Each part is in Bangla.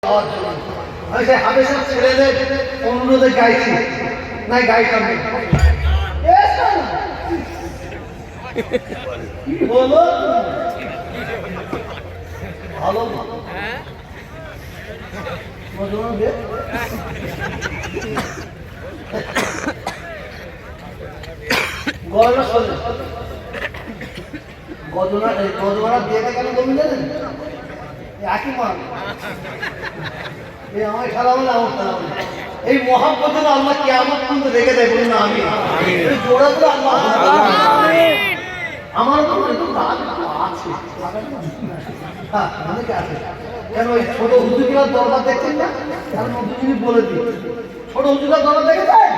আমি সেই হাবেশার ছেলেদের অনুরোধে গাইছি, নাই গাইতাম বলো ভালো গজনা দিয়ে কেন বলুন জানেন? একই মান আমার খেলা হলে আমার খেলা হলে এই মহাব্বত আল্লাহ কিয়ামত পর্যন্ত রেখে দেয় বলুন না আমি জোড়া করে আল্লাহ আমার আছে অনেকে আছে কেন ওই ছোট হুজুরিয়ার দরবার দেখছেন না? আমি নতুন বলে দিই, ছোট হুজুরিয়ার দরবার দেখেছেন?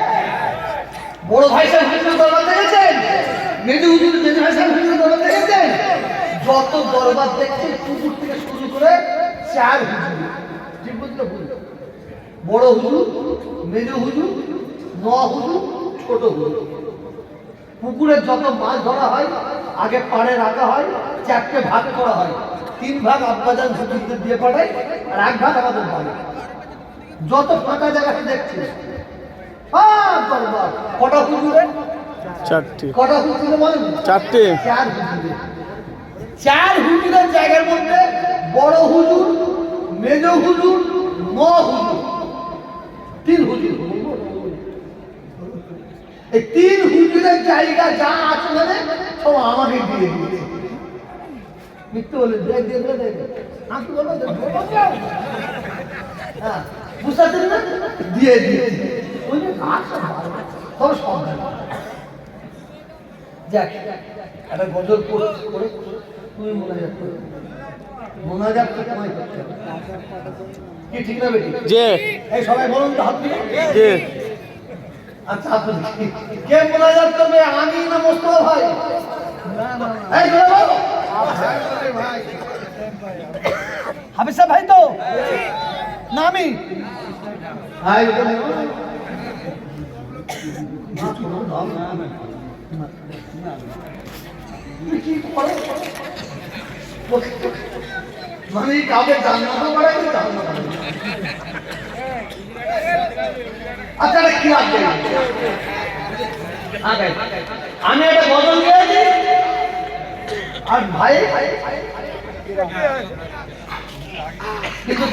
বড় ভাই সাহেব হুজুরের দরবার দেখেছেন? মেজু হুজুর মেজু ভাই সাহেব হুজুরের দরবার দেখেছেন? যত দরবার দেখছেন কুকুর থেকে শুরু করে 4 হুজুর, ঠিক বলছি না ভুল? বড় হুজুর, মেজু হুজুর, 9 হুজুর, ছোট হুজুর। পুকুরের যত মাছ ধরা হয় আগে পাড়ে রাখা হয়, 4টে ভাগ করা হয়। 3 ভাগ আব্বাজান হুজুরদের দিয়ে পাঠায় আর 1 ভাগ আমাদের বাড়ি। যত ফাঁকা জায়গাতে দেখছি দরবার কটা হুজুরের? 4টে। কটা হুজুরের বলেন? 4টে। 4 হুজুরের। 4 হুজুরের জায়গার মধ্যে বড় হুজুর, মেজ হুজুর, 9 হুজুর, 3 হুজুর। এই 3 হুজুরের জায়গা যা আছে মানে সব আমাকে দিয়ে দিয়েছে। মিথ্যে বলে আমি বলবো হ্যাঁ বুঝতে পারছেন না? দিয়ে দিয়েছে তবে সব যাক একটা গজল করে তুমি মোনাজাত করো। মোনাজাত তো তোমায় করতে হবে কি ঠিক না বেটি? জি। এই সবাই বলুন তো হাত দিয়ে। জি। আচ্ছা আপনি কে মোনাজাত করবে, আমি না মোস্তফা ভাই? না না এই বলো ভাই হাফিজ সাহেব ভাই তো না আমি ভাই মানে কাউকে জান্নাতও বাড়াই আচ্ছা কি লাগবে? আমি একটা গজল দিয়েছি আর ভাই কিন্তু